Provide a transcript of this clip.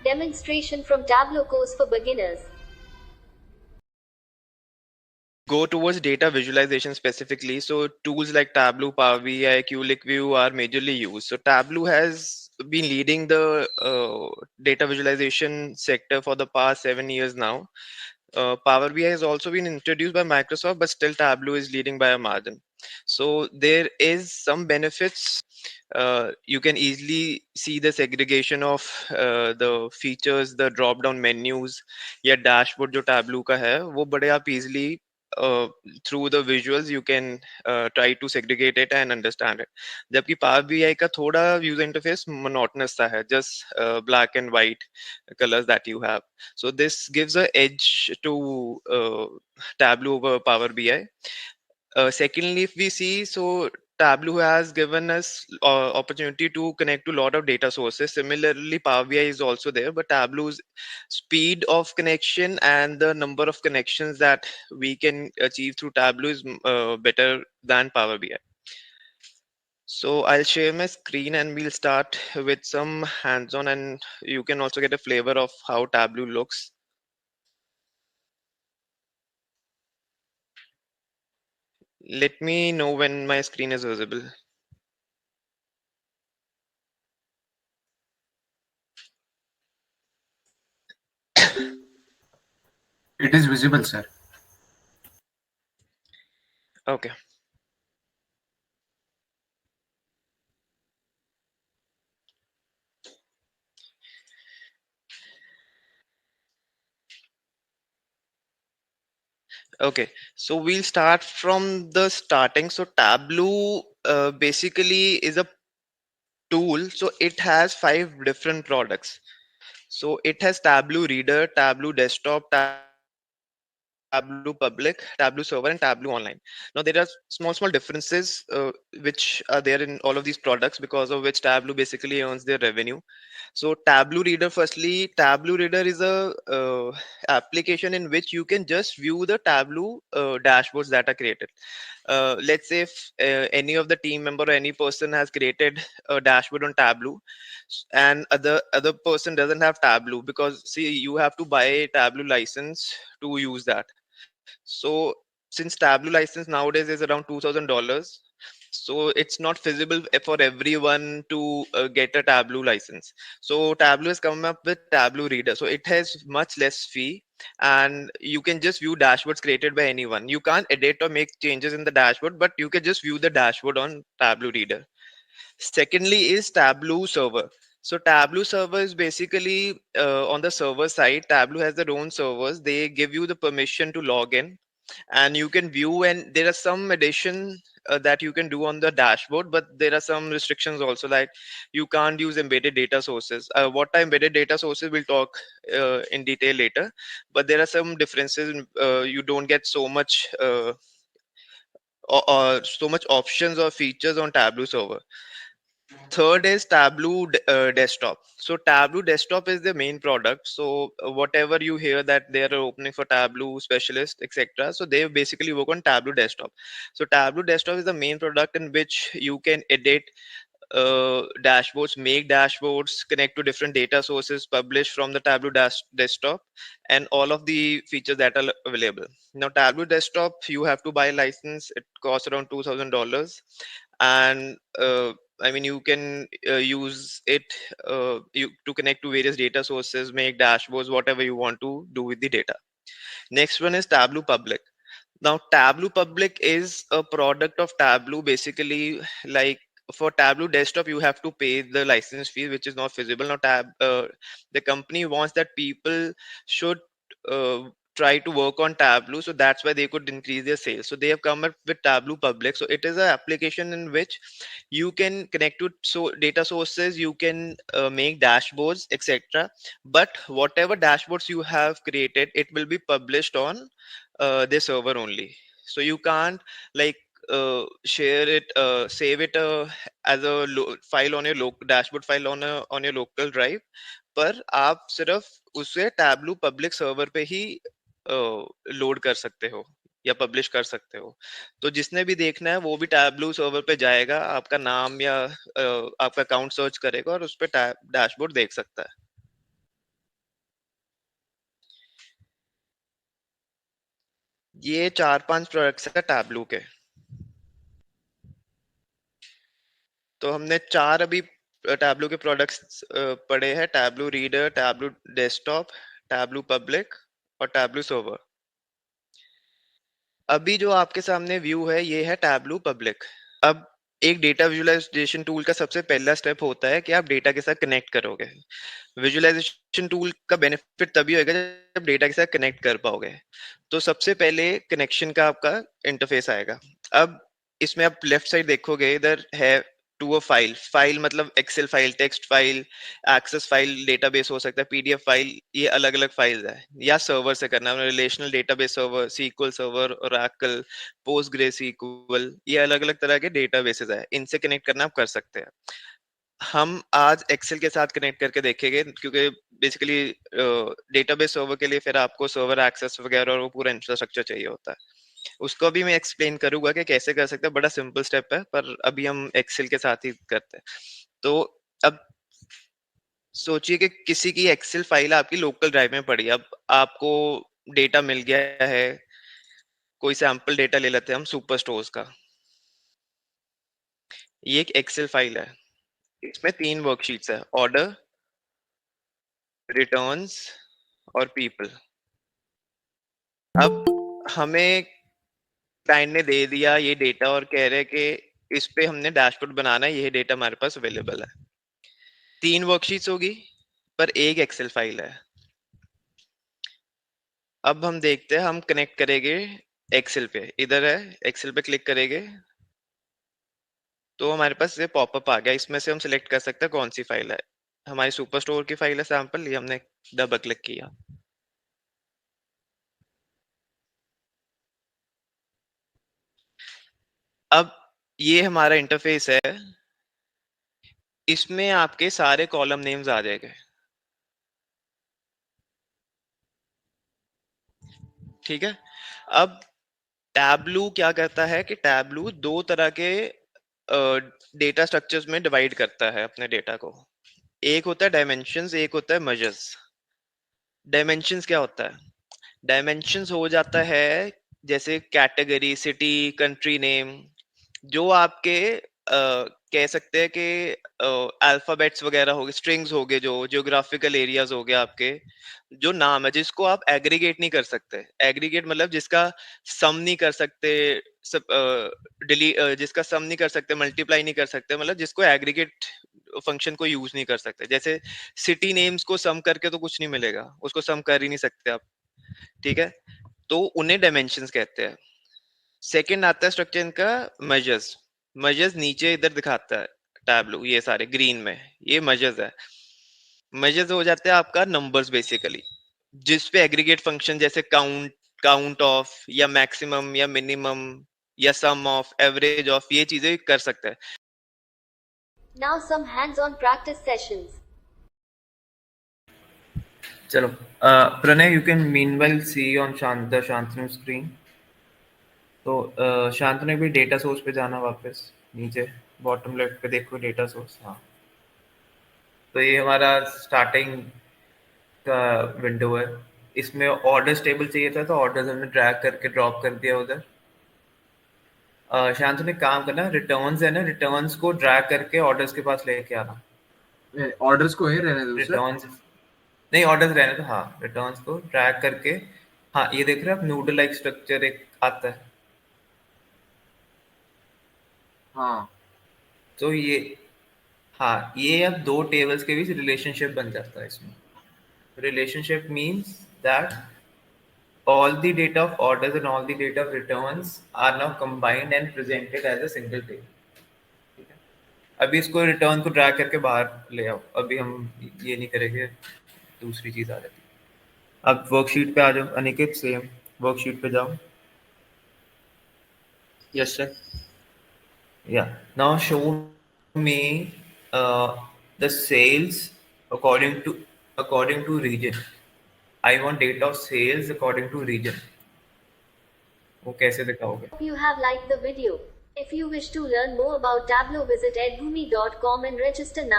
demonstration from Tableau course for beginners. Go towards data visualization specifically. So tools like Tableau, Power BI, QlikView are majorly used. So Tableau has been leading the data visualization sector for the past 7 years now. Power BI has also been introduced by Microsoft, but still Tableau is leading by a margin. So there is some benefits. You can easily see the segregation of the features, the drop down menus या dashboard जो Tableau का है वो बड़े आप easily through the visuals you can try to segregate it and understand it. जबकि Power BI का थोड़ा user interface monotonous सा है, just black and white colors that you have. So this gives a edge to Tableau over Power BI. Secondly, if we see, so Tableau has given us opportunity to connect to a lot of data sources. Similarly, Power BI is also there, but Tableau's speed of connection and the number of connections that we can achieve through Tableau is better than Power BI. So I'll share my screen and we'll start with some hands-on, and you can also get a flavor of how Tableau looks. Let me know when my screen is visible. It is visible, sir. Okay. Okay, so we'll start from the starting. So Tableau basically is a tool. So it has 5 different products. So it has Tableau Reader, Tableau Desktop, Tableau Public, Tableau Server, and Tableau Online. Now there are small differences which are there in all of these products, because of which Tableau basically earns their revenue. So Tableau Reader, firstly, Tableau Reader is a application in which you can just view the Tableau dashboards that are created. Let's say if any of the team member or any person has created a dashboard on Tableau, and other person doesn't have Tableau, because see, you have to buy a Tableau license to use that. So since Tableau license nowadays is around $2,000, so it's not feasible for everyone to get a Tableau license. So Tableau has come up with Tableau Reader. So it has much less fee, and you can just view dashboards created by anyone. You can't edit or make changes in the dashboard, but you can just view the dashboard on Tableau Reader. Secondly is Tableau Server. So Tableau Server is basically on the server side. Tableau has their own servers. They give you the permission to log in, and you can view, and there are some addition that you can do on the dashboard, but there are some restrictions also, like you can't use embedded data sources. What are embedded data sources, we'll talk in detail later, but there are some differences you don't get so much or so much options or features on Tableau Server. Third is Tableau Desktop. So Tableau Desktop is the main product. So whatever you hear that they are opening for Tableau specialists, etc. So they basically work on Tableau Desktop. So Tableau Desktop is the main product in which you can edit dashboards, make dashboards, connect to different data sources, publish from the Tableau desktop, and all of the features that are available. Now, Tableau Desktop, you have to buy a license. It costs around $2,000, and I mean, you can use it to connect to various data sources, make dashboards, whatever you want to do with the data. Next one is Tableau Public. Now, Tableau Public is a product of Tableau. Basically, like for Tableau Desktop, you have to pay the license fee, which is not feasible. Now, the company wants that people should try to work on Tableau, so that's why they could increase their sales. So they have come up with Tableau Public. So it is an application in which you can connect to data sources, you can make dashboards, etc. But whatever dashboards you have created, it will be published on their server only. So you can't like share it, save it as a file on your local dashboard file on your local drive, पर आप सिर्फ उसे Tableau public server पे ही load कर सकते हो या publish कर सकते हो. तो जिसने भी देखना है वो भी Tableau सर्वर पे जाएगा, आपका नाम या आपका अकाउंट सर्च करेगा और उस पे डैशबोर्ड देख सकता है. ये 4-5 प्रोडक्ट्स है टैब्लू के। तो हमने 4 अभी टैब्लू के प्रोडक्ट्स पढ़े हैं, tableau reader, tableau desktop, tableau public और टैब्लू सर्वर। अभी जो आपके सामने व्यू है ये है टैब्लू पब्लिक। अब एक डेटा विजुअलाइजेशन टूल का सबसे पहला स्टेप होता है कि आप डेटा के साथ कनेक्ट करोगे। विजुअलाइजेशन टूल का बेनिफिट तभी होगा जब डेटा के साथ कनेक्ट कर पाओगे। तो सबसे पहले कनेक्शन का आपका इंटरफेस आएगा। अब इसमें आप लेफ्ट साइड देखोगे, इधर है टू अ फाइल। फाइल मतलब Excel file, text file, Access file, database हो सकता है, पीडीएफ फाइल, ये अलग अलग फाइल्स है। या सर्वर से करना है, relational database server, sequel server, Oracle, PostgreSQL, ये अलग अलग तरह के डेटाबेसेस है, इनसे कनेक्ट करना आप कर सकते हैं। हम आज एक्सेल के साथ कनेक्ट करके देखेंगे, क्योंकि बेसिकली डेटाबेस सर्वर के लिए फिर आपको सर्वर एक्सेस वगैरह और वो पूरा इंफ्रास्ट्रक्चर चाहिए होता है। उसको अभी मैं एक्सप्लेन करूंगा कि कैसे कर सकते हैं, बड़ा सिंपल स्टेप है, पर अभी हम एक्सेल के साथ ही करते हैं। तो अब सोचिए कि किसी की एक्सेल फाइल आपकी लोकल ड्राइव में पड़ी है। अब आपको डेटा मिल गया है, कोई सैंपल डेटा ले लेते हैं हम सुपर स्टोर्स का। ये एक एक्सेल फाइल है, इसमें 3 वर्कशीट्स है, ऑर्डर, रिटर्न्स और पीपल। अब हमें क्लाइंट ने दे दिया ये डेटा और कह रहे कि इस पे हमने डैशबोर्ड बनाना है, ये डेटा हमारे पास अवेलेबल है। 3 वर्कशीट्स होगी पर एक एक्सेल फाइल है। अब हम देखते हैं, हम कनेक्ट करेंगे एक्सेल पे, इधर है, एक्सेल पे क्लिक करेंगे तो हमारे पास ये पॉपअप आ गया। इसमें से हम सिलेक्ट कर सकते हैं कौन सी फाइल है। हमारी सुपर स्टोर की फाइल है सैंपल, ये हमने डबल क्लिक किया। अब ये हमारा इंटरफेस है, इसमें आपके सारे कॉलम नेम्स आ जाएंगे। ठीक है। अब टैबलू क्या करता है कि टैबलू 2 तरह के डेटा स्ट्रक्चर्स में डिवाइड करता है अपने डेटा को। एक होता है डायमेंशंस, एक होता है मेजर्स। डायमेंशंस क्या होता है? डायमेंशंस हो जाता है जैसे कैटेगरी, सिटी, कंट्री नेम, जो आपके कह सकते हैं कि अल्फाबेट्स वगैरह हो गए, स्ट्रिंग्स हो गए, जो जियोग्राफिकल एरियाज हो गए आपके, जो नाम है जिसको आप एग्रीगेट नहीं कर सकते। एग्रीगेट मतलब जिसका सम नहीं कर सकते, सब जिसका सम नहीं कर सकते, मल्टीप्लाई नहीं कर सकते, मतलब जिसको एग्रीगेट फंक्शन को यूज नहीं कर सकते। जैसे सिटी नेम्स को सम करके तो कुछ नहीं मिलेगा, उसको सम कर ही नहीं सकते आप। ठीक है, तो उन्हें डायमेंशंस कहते हैं। सेकंड आता है स्ट्रक्चर इनका मेजर्स। मेजर्स नीचे इधर दिखाता है टैबलू, ये सारे ग्रीन में, ये मेजर्स है। मेजर्स हो जाते हैं आपका नंबर्स बेसिकली, जिस पे एग्रीगेट फंक्शन जैसे काउंट, काउंट ऑफ, या मैक्सिमम या मिनिमम या सम ऑफ, एवरेज ऑफ, ये चीजें कर सकते हैं। Now some hands-on practice sessions. चलो, Pranay, you can meanwhile see on the Shantanu screen. तो शांतनु भी डेटा सोर्स पे जाना, वापस नीचे बॉटम लेफ्ट पे देखो डेटा सोर्स। हाँ, तो ये हमारा स्टार्टिंग का विंडो है। इसमें ऑर्डर्स टेबल चाहिए था, तो ऑर्डर्स हमने ड्रैग करके ड्रॉप कर दिया उधर। शांतनु, एक काम करना, रिटर्न्स है ना, रिटर्न्स को ड्रैग करके ऑर्डर्स के पास लेके आना। ऑर्डर्स को ही रहने दो सर। रिटर्न्स नहीं, ऑर्डर्स रहने तो, हाँ, रिटर्न्स को ड्रैग करके। हाँ, ये देख रहे हैं आप, नूडल लाइक स्ट्रक्चर एक आता है। हाँ, तो ये, हाँ, ये अब 2 टेबल्स के बीच रिलेशनशिप बन जाता है इसमें। Relationship means that all the data of orders and all the data of returns are now combined and presented as a single table. ठीक है, अभी इसको रिटर्न को ड्रैग करके बाहर ले आओ, अभी हम ये नहीं करेंगे, दूसरी चीज आ जाती है। अब वर्कशीट पे आ जाओ अनिकेत, सेम वर्कशीट पे जाओ। Yes sir. Yeah, now show me the sales according to region. I want data of sales according to region. वो कैसे दिखाओगे? Hope you have liked the video. If you wish to learn more about Tableau, visit edbhoomi.com and register now.